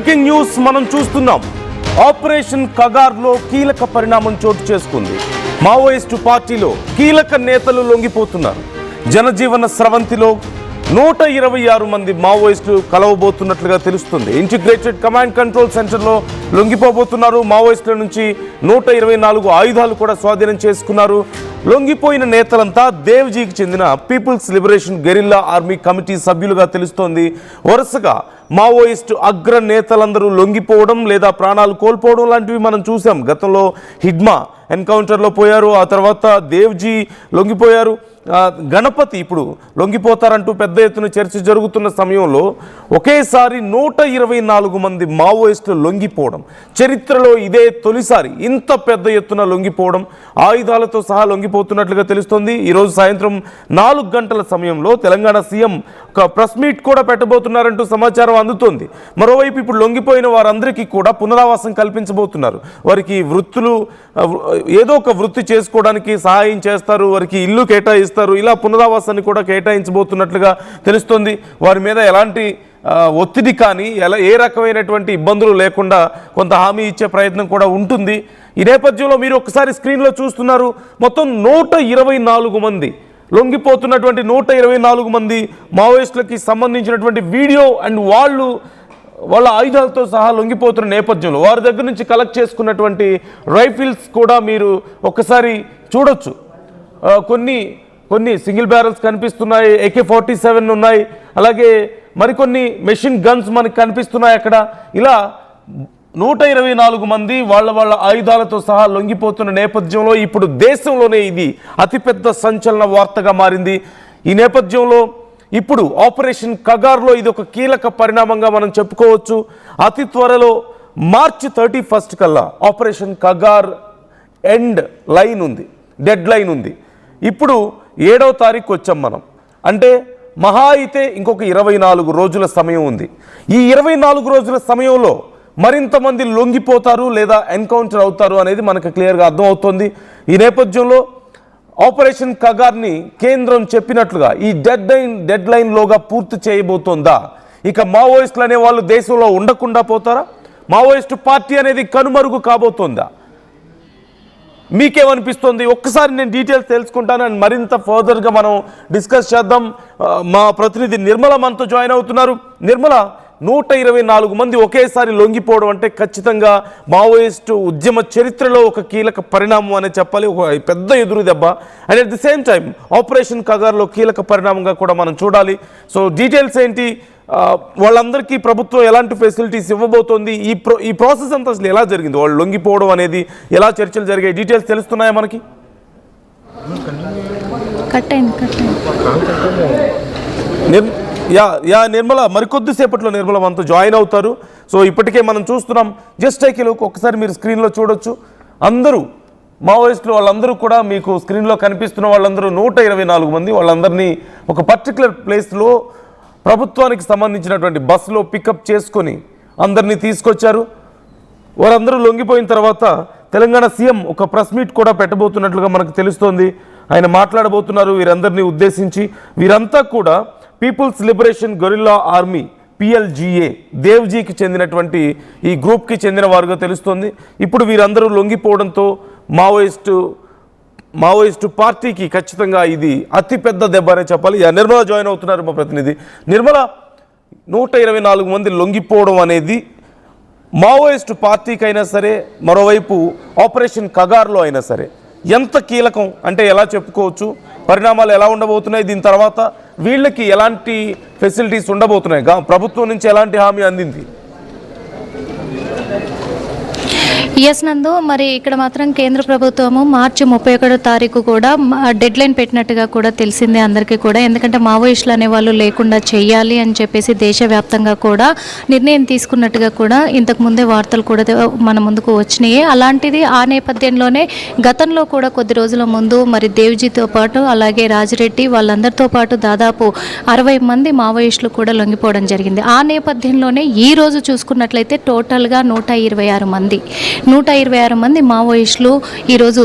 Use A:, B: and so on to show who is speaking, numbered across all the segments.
A: Breaking news మనం చూస్తున్నాం. Operation కగార్లో కీలక పరిణామం చోటు చేసుకుంది. మావోయిస్టు పార్టీలో కీలక నేతలు లొంగిపోతున్నారు. జనజీవన స్రవంతిలో 126 మంది మావోయిస్టులు కలవబోతున్నట్లుగా తెలుస్తుంది. ఇంటిగ్రేటెడ్ కమాండ్ కంట్రోల్ సెంటర్లో లొంగిపోబోతున్నారు. మావోయిస్టుల నుంచి 124 ఆయుధాలు కూడా స్వాధీనం చేసుకున్నారు. లొంగిపోయిన నేతలంతా దేవ్జీకి చెందిన people's liberation guerrilla army committee సభ్యులుగా తెలుస్తోంది. వరుసగా మావోయిస్టు అగ్ర నేతలందరూ లొంగిపోవడం లేదా ప్రాణాలు కోల్పోవడం లాంటివి మనం చూసాం. గతంలో హిడ్మా ఎన్కౌంటర్లో పోయారు, ఆ తర్వాత దేవ్జీ లొంగిపోయారు. గణపతి ఇప్పుడు లొంగిపోతారంటూ పెద్ద ఎత్తున చర్చ జరుగుతున్న సమయంలో ఒకేసారి 124 మంది మావోయిస్టులు లొంగిపోవడం చరిత్రలో ఇదే తొలిసారి. ఇంత పెద్ద ఎత్తున లొంగిపోవడం, ఆయుధాలతో సహా లొంగిపోతున్నట్లుగా తెలుస్తోంది. ఈరోజు సాయంత్రం 4 గంటల సమయంలో తెలంగాణ సీఎం ఒక ప్రెస్ మీట్ కూడా పెట్టబోతున్నారంటూ సమాచారం అందుతోంది. మరోవైపు ఇప్పుడు లొంగిపోయిన వారందరికీ కూడా పునరావాసం కల్పించబోతున్నారు. వారికి వృత్తులు, ఏదో ఒక వృత్తి చేసుకోవడానికి సహాయం చేస్తారు, వారికి ఇల్లు కేటాయిస్తారు, ఇలా పునరావాసాన్ని కూడా కేటాయించబోతున్నట్లుగా తెలుస్తోంది. వారి మీద ఎలాంటి ఒత్తిడి కానీ ఏ రకమైనటువంటి ఇబ్బందులు లేకుండా కొంత హామీ ఇచ్చే ప్రయత్నం కూడా ఉంటుంది. ఈ నేపథ్యంలో మీరు ఒకసారి స్క్రీన్లో చూస్తున్నారు, మొత్తం 124 మంది లొంగిపోతున్నటువంటి 124 మంది మావోయిస్టులకి సంబంధించినటువంటి వీడియో అండ్ వాళ్ళ ఆయుధాలతో సహా లొంగిపోతున్న నేపథ్యంలో వారి దగ్గర నుంచి కలెక్ట్ చేసుకున్నటువంటి రైఫిల్స్ కూడా మీరు ఒక్కసారి చూడొచ్చు. కొన్ని సింగిల్ బ్యారల్స్ కనిపిస్తున్నాయి, AK-47 ఉన్నాయి, అలాగే మరికొన్ని మెషిన్ గన్స్ మనకు కనిపిస్తున్నాయి అక్కడ. ఇలా 124 మంది వాళ్ళ ఆయుధాలతో సహా లొంగిపోతున్న నేపథ్యంలో ఇప్పుడు దేశంలోనే ఇది అతిపెద్ద సంచలన వార్తగా మారింది. ఈ నేపథ్యంలో ఇప్పుడు ఆపరేషన్ కగార్లో ఇది ఒక కీలక పరిణామంగా మనం చెప్పుకోవచ్చు. అతి త్వరలో మార్చి 31 కల్లా ఆపరేషన్ కగార్ ఎండ్ లైన్ ఉంది, డెడ్ లైన్ ఉంది. ఇప్పుడు 7వ తారీఖు వచ్చాం మనం, అంటే మహా అయితే ఇంకొక 24 రోజుల సమయం ఉంది. ఈ 24 రోజుల సమయంలో మరింతమంది లొంగిపోతారు లేదా ఎన్కౌంటర్ అవుతారు అనేది మనకు క్లియర్గా అర్థమవుతోంది. ఈ నేపథ్యంలో ఆపరేషన్ కగార్ని కేంద్రం చెప్పినట్లుగా ఈ డెడ్ లైన్లోగా పూర్తి చేయబోతోందా? ఇక మావోయిస్టులు అనే వాళ్ళు దేశంలో ఉండకుండా పోతారా? మావోయిస్టు పార్టీ అనేది కనుమరుగు కాబోతోందా? మీకేమనిపిస్తుంది? ఒక్కసారి నేను డీటెయిల్స్ తెలుసుకుంటాను అండ్ మరింత ఫర్దర్గా మనం డిస్కస్ చేద్దాం. మా ప్రతినిధి నిర్మల మనతో జాయిన్ అవుతున్నారు. నిర్మల, 124 మంది ఒకేసారి లొంగిపోవడం అంటే ఖచ్చితంగా మావోయిస్టు ఉద్యమ చరిత్రలో ఒక కీలక పరిణామం అనే చెప్పాలి, ఒక పెద్ద ఎదురు దెబ్బ. And at the same time operation కగార్లో కీలక పరిణామంగా కూడా మనం చూడాలి. సో డీటెయిల్స్ ఏంటి, వాళ్ళందరికీ ప్రభుత్వం ఎలాంటి ఫెసిలిటీస్ ఇవ్వబోతోంది, ఈ ప్రాసెస్ అంతా అసలు ఎలా జరిగింది, వాళ్ళు లొంగిపోవడం అనేది ఎలా చర్చలు జరిగాయి, డీటెయిల్స్ తెలుస్తున్నాయా మనకి? నిర్మల మరికొద్దిసేపట్లో నిర్మల మనతో జాయిన్ అవుతారు. సో ఇప్పటికే మనం చూస్తున్నాం, జస్ట్ టేక్ ఏ లుక్, ఒకసారి మీరు స్క్రీన్లో చూడొచ్చు. అందరూ మావోయిస్టులు వాళ్ళందరూ కూడా మీకు స్క్రీన్లో కనిపిస్తున్న వాళ్ళందరూ 124 మంది, వాళ్ళందరినీ ఒక పర్టికులర్ ప్లేస్లో ప్రభుత్వానికి సంబంధించినటువంటి బస్సులో పికప్ చేసుకొని అందరినీ తీసుకొచ్చారు. వారందరూ లొంగిపోయిన తర్వాత తెలంగాణ సీఎం ఒక ప్రెస్ మీట్ కూడా పెట్టబోతున్నట్లుగా మనకు తెలుస్తోంది. ఆయన మాట్లాడబోతున్నారు వీరందరినీ ఉద్దేశించి. వీరంతా కూడా people's liberation guerrilla army PLGA దేవ్జీకి చెందినటువంటి ఈ గ్రూప్కి చెందిన వారుగా తెలుస్తోంది. ఇప్పుడు వీరందరూ లొంగిపోవడంతో మావోయిస్టు పార్టీకి ఖచ్చితంగా ఇది అతిపెద్ద దెబ్బ అనే చెప్పాలి. నిర్మల జాయిన్ అవుతున్నారు మా ప్రతినిధి. నిర్మల, 124 మంది లొంగిపోవడం అనేది మావోయిస్టు పార్టీకి అయినా సరే, మరోవైపు ఆపరేషన్ కగార్లో అయినా సరే ఎంత కీలకం అంటే ఎలా చెప్పుకోవచ్చు? పరిణామాలు ఎలా ఉండబోతున్నాయి? దీని తర్వాత వీళ్ళకి ఎలాంటి ఫెసిలిటీస్ ఉండబోతున్నాయి? ప్రభుత్వం నుంచి ఎలాంటి హామీ అందింది?
B: ఎస్ నందు, మరి ఇక్కడ మాత్రం కేంద్ర ప్రభుత్వము మార్చి 31వ తారీఖు కూడా డెడ్ లైన్ పెట్టినట్టుగా కూడా తెలిసిందే అందరికీ కూడా. ఎందుకంటే మావోయిస్టులు అనేవాళ్ళు లేకుండా చేయాలి అని చెప్పేసి దేశవ్యాప్తంగా కూడా నిర్ణయం తీసుకున్నట్టుగా కూడా ఇంతకుముందే వార్తలు కూడా మన ముందుకు వచ్చినాయి. అలాంటిది ఆ నేపథ్యంలోనే గతంలో కూడా కొద్ది రోజుల ముందు మరి దేవ్జీతో పాటు అలాగే రాజిరెడ్డి వాళ్ళందరితో పాటు దాదాపు 60 మంది మావోయిస్టులు కూడా లొంగిపోవడం జరిగింది. ఆ నేపథ్యంలోనే ఈ రోజు చూసుకున్నట్లయితే టోటల్గా 126 మంది 126 మంది మావోయిస్టులు ఈరోజు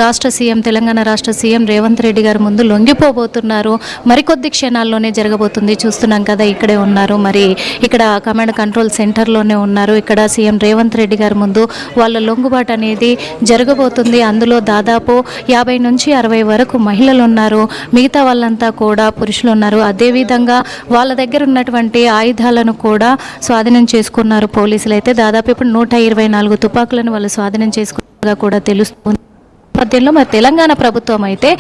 B: రాష్ట్ర సీఎం తెలంగాణ రాష్ట్ర సీఎం రేవంత్ రెడ్డి గారి ముందు లొంగిపోబోతున్నారు. మరికొద్ది క్షణాల్లోనే జరగబోతుంది. చూస్తున్నాం కదా, ఇక్కడే ఉన్నారు. మరి ఇక్కడ కమాండ్ కంట్రోల్ సెంటర్లోనే ఉన్నారు. ఇక్కడ సీఎం రేవంత్ రెడ్డి గారి ముందు వాళ్ళ లొంగుబాటు అనేది జరగబోతుంది. అందులో దాదాపు 50 నుంచి 60 వరకు మహిళలు ఉన్నారు. మిగతా వాళ్ళంతా కూడా పురుషులు ఉన్నారు. అదేవిధంగా వాళ్ళ దగ్గర ఉన్నటువంటి ఆయుధాలను కూడా స్వాధీనం చేసుకున్నారు పోలీసులు. అయితే దాదాపు ఇప్పుడు 124 తుపాకులను వాళ్ళు స్వాధీనం చేసుకున్నట్టుగా కూడా తెలుస్తుంది. నేపథ్యంలో మరి తెలంగాణ ప్రభుత్వం అయితే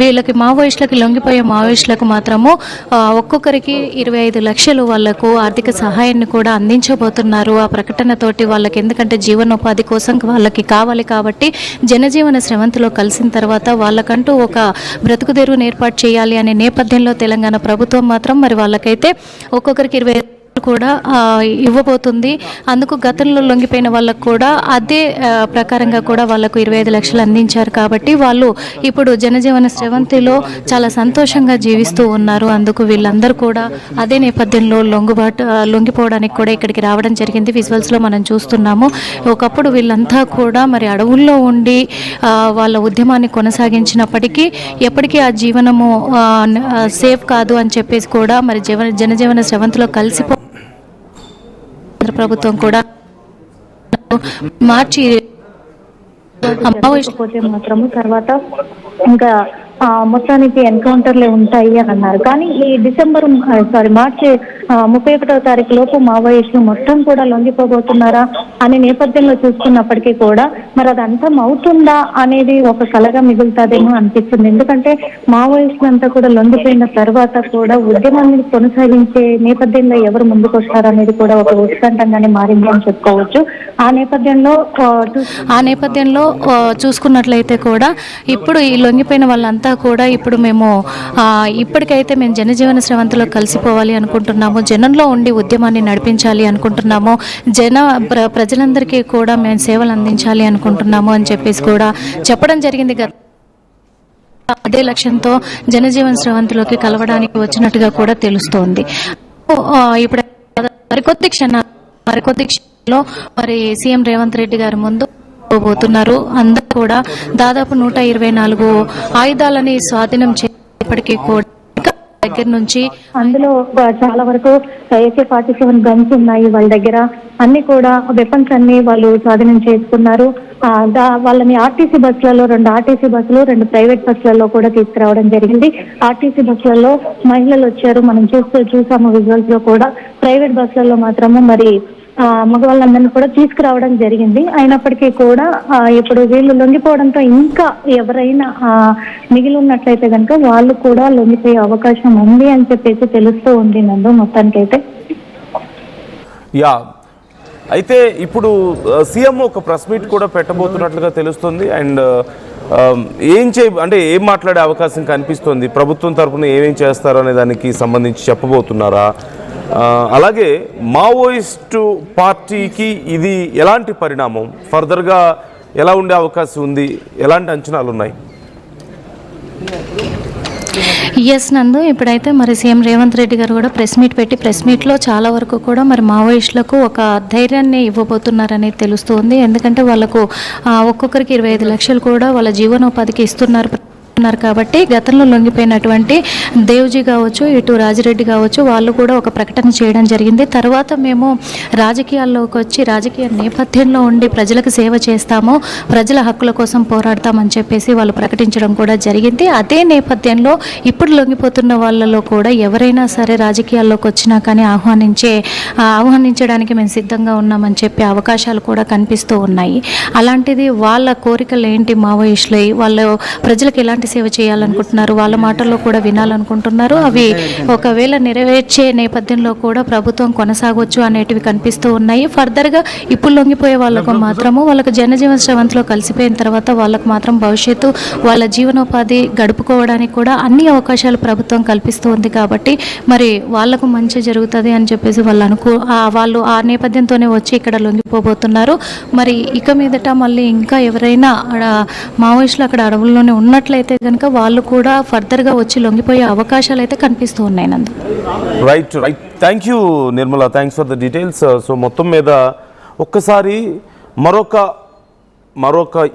B: వీళ్ళకి మావోయిస్టులకి లొంగిపోయే మావోయిస్టులకు మాత్రము ఒక్కొక్కరికి 25 లక్షలు వాళ్లకు ఆర్థిక సహాయాన్ని కూడా అందించబోతున్నారు ఆ ప్రకటనతోటి. వాళ్ళకి ఎందుకంటే జీవనోపాధి కోసం వాళ్ళకి కావాలి కాబట్టి జనజీవన స్రవంతిలో కలిసిన తర్వాత వాళ్ళకంటూ ఒక బ్రతుకుదెరువును ఏర్పాటు చేయాలి అనే నేపథ్యంలో తెలంగాణ ప్రభుత్వం మాత్రం మరి వాళ్ళకైతే ఒక్కొక్కరికి 25 కూడా ఇవ్వబోతుంది. అందుకు గతంలో లొంగిపోయిన వాళ్ళకు కూడా అదే ప్రకారంగా కూడా వాళ్ళకు 25 లక్షలు అందించారు. కాబట్టి వాళ్ళు ఇప్పుడు జనజీవన స్రవంతిలో చాలా సంతోషంగా జీవిస్తూ ఉన్నారు. అందుకు వీళ్ళందరూ కూడా అదే నేపథ్యంలో లొంగిపోవడానికి కూడా ఇక్కడికి రావడం జరిగింది. విజువల్స్లో మనం చూస్తున్నాము. ఒకప్పుడు వీళ్ళంతా కూడా మరి అడవుల్లో ఉండి వాళ్ళ ఉద్యమాన్ని కొనసాగించినప్పటికీ ఎప్పటికీ ఆ జీవనము సేఫ్ కాదు అని చెప్పేసి కూడా మరి జనజీవన స్రవంతిలో కలిసిపో ప్రభుత్వం కూడా మార్చి
C: పోతే మాత్రము తర్వాత ఇంకా మొత్తానికి ఎన్కౌంటర్లే ఉంటాయి అని అన్నారు. కానీ ఈ మార్చి 31వ తారీఖు లోపు మావోయిస్టులు మొత్తం కూడా లొంగిపోబోతున్నారా అనే నేపథ్యంలో చూసుకున్నప్పటికీ కూడా మరి అది అంతం అవుతుందా అనేది ఒక కలగా మిగులుతుందేమో అనిపిస్తుంది. ఎందుకంటే మావోయిస్టులంతా కూడా లొంగిపోయిన తర్వాత కూడా ఉద్యమాన్ని కొనసాగించే నేపథ్యంలో ఎవరు ముందుకు వస్తారనేది కూడా ఒక ఉత్కంఠంగానే మారింది అని చెప్పుకోవచ్చు. ఆ నేపథ్యంలో చూసుకున్నట్లయితే కూడా ఇప్పుడు ఈ లొంగిపోయిన వాళ్ళంతా కూడా ఇప్పుడు ఇప్పటికైతే మేము జనజీవన స్రవంతిలో కలిసిపోవాలి అనుకుంటున్నాము. జనంలో ఉండి ఉద్యమాన్ని నడిపించాలి అనుకుంటున్నాము. ప్రజలందరికీ కూడా మేము సేవలు అందించాలి అనుకుంటున్నాము అని చెప్పేసి కూడా చెప్పడం జరిగింది. అదే లక్ష్యంతో జనజీవన స్రవంతిలోకి కలవడానికి వచ్చినట్టుగా కూడా తెలుస్తోంది. ఇప్పుడు మరికొద్ది క్షణాల్లో మరి సీఎం రేవంత్ రెడ్డి గారి ముందు పోతున్నారు. అందరూ కూడా దాదాపు 124 ఆయుధాలని స్వాధీనం చేపటికి కూడా దగ్గర నుంచి అందులో చాలా వరకు AK-47 గన్స్ ఉన్నాయి వాళ్ళ దగ్గర. అన్ని కూడా వెపన్స్ అన్ని వాళ్ళు స్వాధీనం చేసుకున్నారు. వాళ్ళని ఆర్టీసీ బస్సులలో 2 ఆర్టీసీ బస్సులు 2 ప్రైవేట్ బస్సులలో కూడా తీసుకురావడం జరిగింది. ఆర్టీసీ బస్సులలో మహిళలు వచ్చారు, మనం చూసాము విజువల్స్ లో కూడా. ప్రైవేట్ బస్సులలో మాత్రము మరి మగవాళ్ళందరినీ కూడా తీసుకురావడం జరిగింది. అయినప్పటికీ కూడా ఇప్పుడు వీళ్ళు లొంగిపోవడంతో ఇంకా ఎవరైనా మిగిలి ఉన్నట్లయితే కనుక వాళ్ళు కూడా లొంగిపోయే అవకాశం ఉంది అని చెప్పేసి తెలుస్తూ ఉంది నందు మొత్తానికైతే.
A: అయితే ఇప్పుడు సీఎం ఒక ప్రెస్ మీట్ కూడా పెట్టబోతున్నట్లుగా తెలుస్తుంది. అండ్ ఏం మాట్లాడే అవకాశం కనిపిస్తుంది? ప్రభుత్వం తరఫున ఏమేం చేస్తారు అనే దానికి సంబంధించి చెప్పబోతున్నారా? అలాగే మావోయిస్టు పార్టీకి ఇది ఎలాంటి పరిణామం, ఫర్దర్గా ఎలా ఉండే అవకాశం ఉంది, ఎలాంటి అంచనాలు ఉన్నాయి?
B: ఎస్ నందు, ఇప్పుడైతే మరి సీఎం రేవంత్ రెడ్డి గారు కూడా ప్రెస్ మీట్లో చాలా వరకు కూడా మరి మావోయిస్టులకు ఒక ధైర్యాన్ని ఇవ్వబోతున్నారనేది తెలుస్తుంది. ఎందుకంటే వాళ్ళకు ఒక్కొక్కరికి 25 లక్షలు కూడా వాళ్ళ జీవనోపాధికి ఇస్తున్నారు కాబట్టి గతంలో లొంగిపోయినటువంటి దేవ్జీ కావచ్చు, ఇటు రాజిరెడ్డి కావచ్చు, వాళ్ళు కూడా ఒక ప్రకటన చేయడం జరిగింది. తర్వాత మేము రాజకీయాల్లోకి వచ్చి రాజకీయ నేపథ్యంలో ఉండి ప్రజలకు సేవ చేస్తాము, ప్రజల హక్కుల కోసం పోరాడతామని చెప్పేసి వాళ్ళు ప్రకటించడం కూడా జరిగింది. అదే నేపథ్యంలో ఇప్పుడు లొంగిపోతున్న వాళ్ళలో కూడా ఎవరైనా సరే రాజకీయాల్లోకి వచ్చినా కానీ ఆహ్వానించడానికి మేము సిద్ధంగా ఉన్నామని చెప్పే అవకాశాలు కూడా కనిపిస్తూ ఉన్నాయి. అలాంటిది వాళ్ళ కోరికలు ఏంటి, మావోయిస్టులు వాళ్ళు ప్రజలకు ఎలాంటి సేవ చేయాలనుకుంటున్నారు, వాళ్ళ మాటల్లో కూడా వినాలనుకుంటున్నారు. అవి ఒకవేళ నెరవేర్చే నేపథ్యంలో కూడా ప్రభుత్వం కొనసాగొచ్చు అనేటివి కనిపిస్తూ ఉన్నాయి. ఫర్దర్గా ఇప్పుడు లొంగిపోయే వాళ్ళకు మాత్రము వాళ్ళకు జనజీవన స్రవంతిలో కలిసిపోయిన తర్వాత వాళ్ళకు మాత్రం భవిష్యత్తు వాళ్ళ జీవనోపాధి గడుపుకోవడానికి కూడా అన్ని అవకాశాలు ప్రభుత్వం కల్పిస్తూ ఉంది. కాబట్టి మరి వాళ్లకు మంచి జరుగుతుంది అని చెప్పేసి వాళ్ళు ఆ నేపథ్యంతోనే వచ్చి ఇక్కడ లొంగిపోబోతున్నారు. మరి ఇక మీదట మళ్ళీ ఇంకా ఎవరైనా మావోయిస్టులు అక్కడ అడవుల్లోనే ఉన్నట్లయితే కనుక వాళ్ళు కూడా ఫర్దర్గా వచ్చి లొంగిపోయే అవకాశాలు అయితే కనిపిస్తూ ఉన్నాయి నందు.
A: Right. Thank you Nirmala, thanks for the details. So మొత్తం మీద ఒక్కసారి మరొక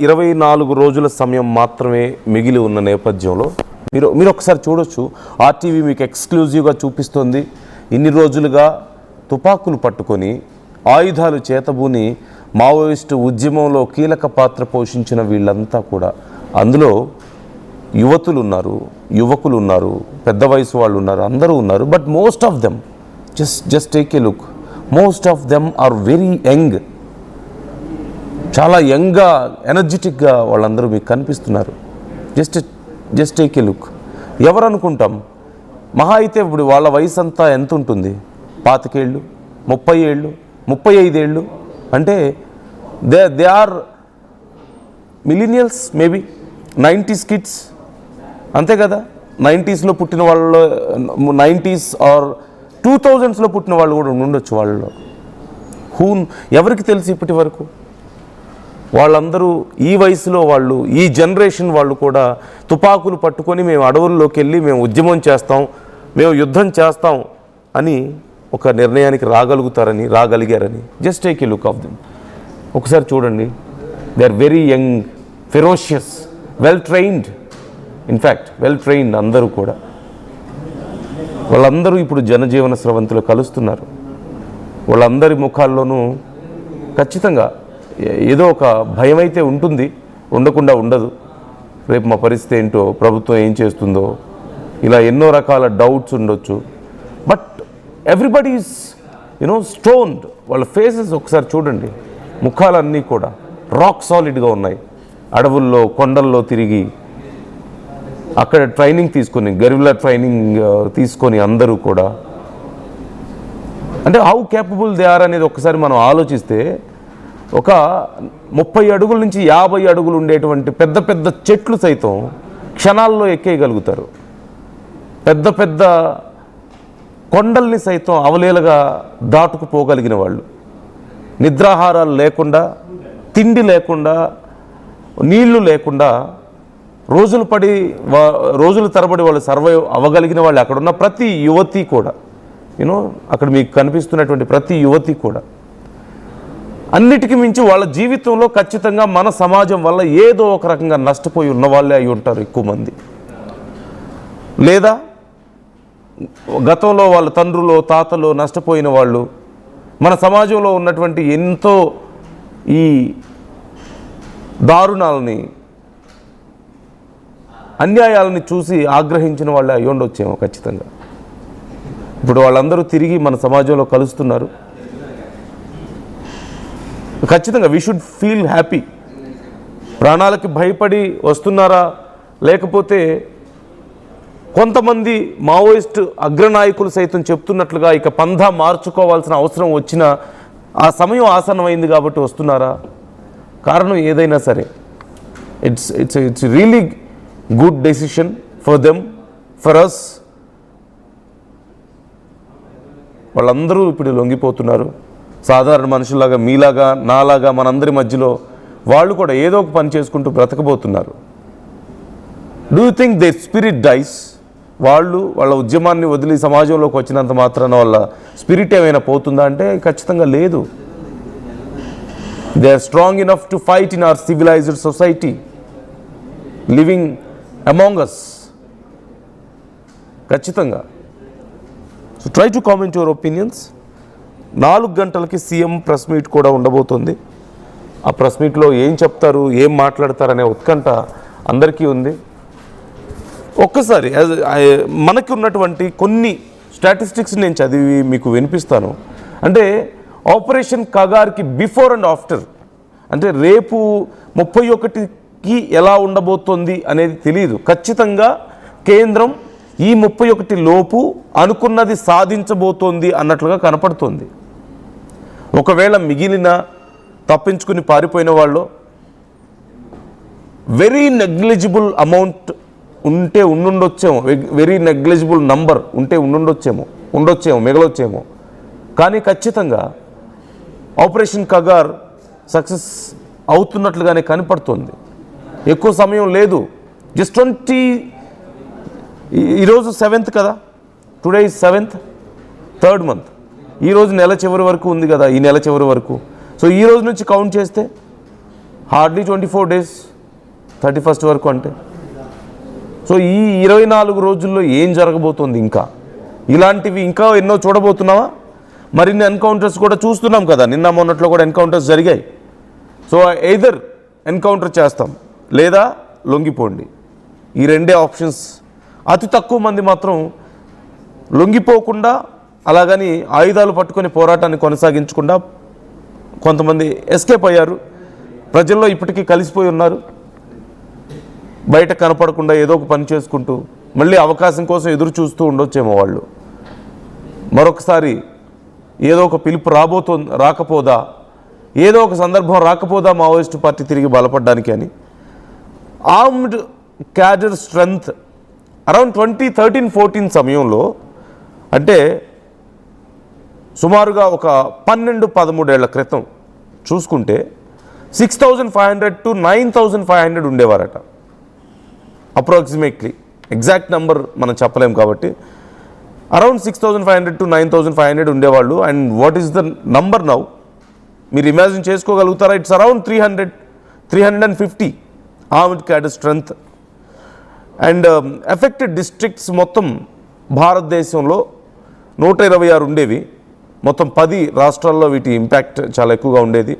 A: 24 రోజుల సమయం మాత్రమే మిగిలి ఉన్న నేపథ్యంలో మీరు ఒకసారి చూడొచ్చు. ఆర్టీవీ మీకు ఎక్స్క్లూజివ్గా చూపిస్తుంది. ఇన్ని రోజులుగా తుపాకులు పట్టుకొని ఆయుధాలు చేతబూని మావోయిస్టు ఉద్యమంలో కీలక పాత్ర పోషించిన వీళ్ళంతా కూడా, అందులో యువతులు ఉన్నారు, యువకులు ఉన్నారు, పెద్ద వయసు వాళ్ళు ఉన్నారు, అందరూ ఉన్నారు. But most of them, just take a look, most of them are very young. చాలా యంగ్గా, ఎనర్జెటిక్గా వాళ్ళందరూ మీకు కనిపిస్తున్నారు. Just take a look. ఎవరు అనుకుంటాం, మహా అయితే ఇప్పుడు వాళ్ళ వయసు అంతా ఎంత ఉంటుంది? 25 ఏళ్ళు, 30 ఏళ్ళు, 35 ఏళ్ళు. అంటే they are millennials, maybe 90s kids, అంతే కదా. 90sలో పుట్టిన వాళ్ళు, 90s ఆర్ 2000sలో పుట్టిన వాళ్ళు కూడా ఉండొచ్చు వాళ్ళలో. ఎవరికి తెలుసు ఇప్పటి వరకు? వాళ్ళందరూ ఈ వయసులో వాళ్ళు, ఈ జనరేషన్ వాళ్ళు కూడా తుపాకులు పట్టుకొని మేము అడవుల్లోకి వెళ్ళి మేము ఉద్యమం చేస్తాం, మేము యుద్ధం చేస్తాం అని ఒక నిర్ణయానికి రాగలిగారని. Just take a look of them. ఒకసారి చూడండి. They are very young, ferocious, well trained. In fact well trained అందరూ కూడా. వాళ్ళందరూ ఇప్పుడు జనజీవన స్రవంతిలో కలుస్తున్నారు. వాళ్ళందరి ముఖాల్లోనూ ఖచ్చితంగా ఏదో ఒక భయం అయితే ఉంటుంది, ఉండకుండా ఉండదు. రేపు మా పరిస్థితి ఏంటో, ప్రభుత్వం ఏం చేస్తుందో, ఇలా ఎన్నో రకాల డౌట్స్ ఉండొచ్చు. But everybody is stoned. వాళ్ళ ఫేసెస్ ఒకసారి చూడండి, ముఖాలన్నీ కూడా రాక్ సాలిడ్గా ఉన్నాయి. అడవుల్లో, కొండల్లో తిరిగి అక్కడ ట్రైనింగ్ తీసుకొని, గరిల్లా ట్రైనింగ్ తీసుకొని అందరూ కూడా, అంటే హౌ కేపబుల్ దే ఆర్ అనేది ఒకసారి మనం ఆలోచిస్తే, ఒక 30 అడుగుల నుంచి 50 అడుగులు ఉండేటువంటి పెద్ద పెద్ద చెట్లు సైతం క్షణాల్లో ఎక్కేయగలుగుతారు. పెద్ద పెద్ద కొండల్ని సైతం అవలేలగా దాటుకుపోగలిగిన వాళ్ళు. నిద్రాహారాలు లేకుండా, తిండి లేకుండా, నీళ్లు లేకుండా రోజుల తరబడి వాళ్ళు సర్వైవ్ అవ్వగలిగిన వాళ్ళు. అక్కడున్న ప్రతి యువతి కూడా, అక్కడ మీకు కనిపిస్తున్నటువంటి ప్రతి యువతి కూడా, అన్నిటికీ మించి వాళ్ళ జీవితంలో ఖచ్చితంగా మన సమాజం వల్ల ఏదో ఒక రకంగా నష్టపోయి ఉన్న వాళ్ళే అయి ఉంటారు ఎక్కువ మంది. లేదా గతంలో వాళ్ళ తండ్రులు, తాతలు నష్టపోయిన వాళ్ళు, మన సమాజంలో ఉన్నటువంటి ఎంతో ఈ దారుణాలని, అన్యాయాలని చూసి ఆగ్రహించిన వాళ్ళే అయి ఉండొచ్చేమో ఖచ్చితంగా. ఇప్పుడు వాళ్ళందరూ తిరిగి మన సమాజంలో కలుస్తున్నారు. ఖచ్చితంగా వీ షుడ్ ఫీల్ హ్యాపీ. ప్రాణాలకి భయపడి వస్తున్నారా, లేకపోతే కొంతమంది మావోయిస్టు అగ్రనాయకులు సైతం చెప్తున్నట్లుగా ఇక పంధా మార్చుకోవాల్సిన అవసరం వచ్చిన ఆ సమయం ఆసన్నమైంది కాబట్టి వస్తున్నారా? కారణం ఏదైనా సరే, it's really good decision for them, for us. వాళ్ళందరూ ఇప్పుడు లొంగిపోతున్నారు. సాధారణ మనుషుల్లాగా, మీలాగా, నాలాగా, మనందరి మధ్యలో వాళ్ళు కూడా ఏదో ఒక పని చేసుకుంటూ బ్రతకబోతున్నారు. Do you think their spirit dies? వాళ్ళ ఉద్యమాన్ని వదిలి సమాజంలోకి వచ్చినంత మాత్రాన వాళ్ళ స్పిరిట్ ఏమైనా పోతుందా అంటే ఖచ్చితంగా లేదు. They are strong enough to fight in our civilised society living among us. ఖచ్చితంగా. So try to comment your opinions. 4 గంటలకి సీఎం ప్రెస్ మీట్ కూడా ఉండబోతుంది. ఆ ప్రెస్ మీట్లో ఏం చెప్తారు, ఏం మాట్లాడతారనే ఉత్కంఠ అందరికీ ఉంది. ఒక్కసారి మనకి ఉన్నటువంటి కొన్ని స్టాటిస్టిక్స్ నేను చదివి మీకు వినిపిస్తాను. అంటే ఆపరేషన్ కగార్కి బిఫోర్ అండ్ ఆఫ్టర్, అంటే రేపు 31కి ఎలా ఉండబోతోంది అనేది తెలియదు. ఖచ్చితంగా కేంద్రం ఈ 31 లోపు అనుకున్నది సాధించబోతోంది అన్నట్లుగా కనపడుతోంది. ఒకవేళ మిగిలిన తప్పించుకుని పారిపోయిన వాళ్ళు వెరీ నెగ్లిజిబుల్ అమౌంట్ ఉంటే ఉండుండొచ్చేమో, వెరీ నెగ్లిజిబుల్ నంబర్ ఉంటే ఉండొచ్చేమో, మిగలొచ్చేమో. కానీ ఖచ్చితంగా ఆపరేషన్ కగార్ సక్సెస్ అవుతున్నట్లుగానే కనపడుతుంది. ఎక్కువ సమయం లేదు. జస్ట్ ఈరోజు 7th కదా, today is 7th, 3rd month. ఈరోజు నెల చివరి వరకు ఉంది కదా, ఈ నెల చివరి వరకు. సో ఈ రోజు నుంచి కౌంట్ చేస్తే హార్డ్లీ 24 days 31st వరకు అంటే. సో ఈ 24 రోజుల్లో ఏం జరగబోతోంది? ఇంకా ఇలాంటివి ఇంకా ఎన్నో చూడబోతున్నావా? మరిన్ని ఎన్కౌంటర్స్ కూడా చూస్తున్నాం కదా, నిన్న మొన్నట్లో కూడా ఎన్కౌంటర్స్ జరిగాయి. సో ఎయిదర్ ఎన్కౌంటర్ చేస్తాం లేదా లొంగిపోండి, ఈ రెండే ఆప్షన్స్. అతి తక్కువ మంది మాత్రం లొంగిపోకుండా అలాగని ఆయుధాలు పట్టుకొని పోరాటాన్ని కొనసాగించకుండా కొంతమంది ఎస్కేప్ అయ్యారు. ప్రజల్లో ఇప్పటికీ కలిసిపోయి ఉన్నారు. బయట కనపడకుండా ఏదో ఒక పని చేసుకుంటూ మళ్ళీ అవకాశం కోసం ఎదురు చూస్తూ ఉండొచ్చేమో వాళ్ళు. మరొకసారి ఏదో ఒక పిలుపు రాకపోదా, ఏదో ఒక సందర్భం రాకపోదా మావోయిస్టు పార్టీ తిరిగి బలపడడానికి అని. ఆర్మ్డ్ క్యాడర్ స్ట్రెంగ్త్ అరౌండ్ 2013-14 సమయంలో, అంటే సుమారుగా ఒక 12-13 ఏళ్ల క్రితం చూసుకుంటే 6,500 to 9,500 ఉండేవారట అప్రాక్సిమేట్లీ. ఎగ్జాక్ట్ నెంబర్ మనం చెప్పలేం కాబట్టి అరౌండ్ 6,500 to 9,500 ఉండేవాళ్ళు. And what is the number now? మీరు ఇమాజిన్ చేసుకోగలుగుతారా? It's around 350 armed cadre strength. And affected districts మొత్తం భారతదేశంలో 126 ఉండేవి. మొత్తం 10 రాష్ట్రాల్లో వీటి ఇంపాక్ట్ చాలా ఎక్కువగా ఉండేది.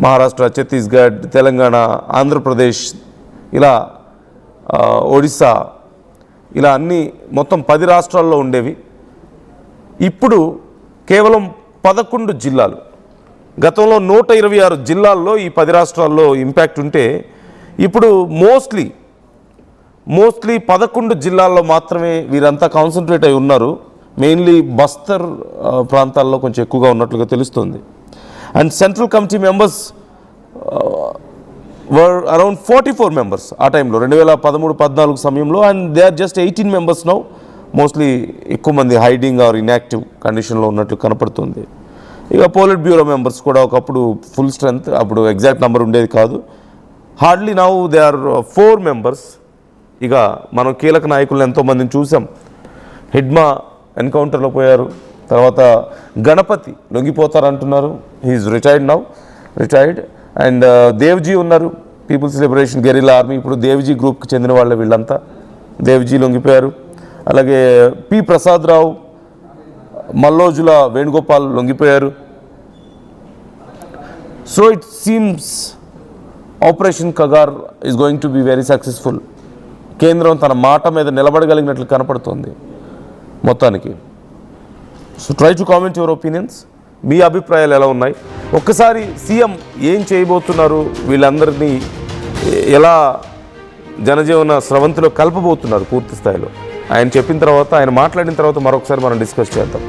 A: మహారాష్ట్ర, ఛత్తీస్గఢ్, తెలంగాణ, ఆంధ్రప్రదేశ్, ఇలా ఒడిస్సా, ఇలా అన్ని మొత్తం 10 రాష్ట్రాల్లో ఉండేవి. ఇప్పుడు కేవలం 11 జిల్లాలు, గతంలో 126 జిల్లాల్లో ఈ 10 రాష్ట్రాల్లో ఇంపాక్ట్ ఉంటే ఇప్పుడు మోస్ట్లీ 11 జిల్లాల్లో మాత్రమే వీరంతా కాన్సన్ట్రేట్ అయి ఉన్నారు. మెయిన్లీ బస్తర్ ప్రాంతాల్లో కొంచెం ఎక్కువగా ఉన్నట్లుగా తెలుస్తుంది. And central committee members were around 44 members ఆ టైంలో 2013-14 సమయంలో. And they are just 18 members now. Mostly ఎక్కువ మంది హైడింగ్ ఆర్ ఇన్యాక్టివ్ కండిషన్లో ఉన్నట్లు కనపడుతుంది. ఇక పోలిట్ బ్యూరో మెంబర్స్ కూడా ఒకప్పుడు ఫుల్ స్ట్రెంత్, అప్పుడు ఎగ్జాక్ట్ నెంబర్ ఉండేది కాదు. Hardly now they are 4 members. ఇక మనం కీలక నాయకులను ఎంతోమందిని చూసాం. హిడ్మా ఎన్కౌంటర్లో పోయారు. తర్వాత గణపతి లొంగిపోతారంటున్నారు. He's retired. అండ్ దేవ్జీ ఉన్నారు, పీపుల్స్ లిబరేషన్ గెరిల్లా ఆర్మీ. ఇప్పుడు దేవ్జీ గ్రూప్కి చెందిన వాళ్ళే వీళ్ళంతా. దేవ్జీ లొంగిపోయారు. అలాగే పి ప్రసాదరావు, మల్లోజుల వేణుగోపాల్ లొంగిపోయారు. So it seems operation Kagar is going to be very successful. కేంద్రం తన మాట మీద నిలబడగలిగినట్లు కనపడుతోంది మొత్తానికి. So try to comment your opinions. మీ అభిప్రాయాలు ఎలా ఉన్నాయి? ఒక్కసారి సీఎం ఏం చేయబోతున్నారు, వీళ్ళందరినీ ఎలా జనజీవన స్రవంతిలో కలపబోతున్నారు పూర్తి స్థాయిలో, ఆయన చెప్పిన తర్వాత, ఆయన మాట్లాడిన తర్వాత మరొకసారి మనం డిస్కస్ చేద్దాం.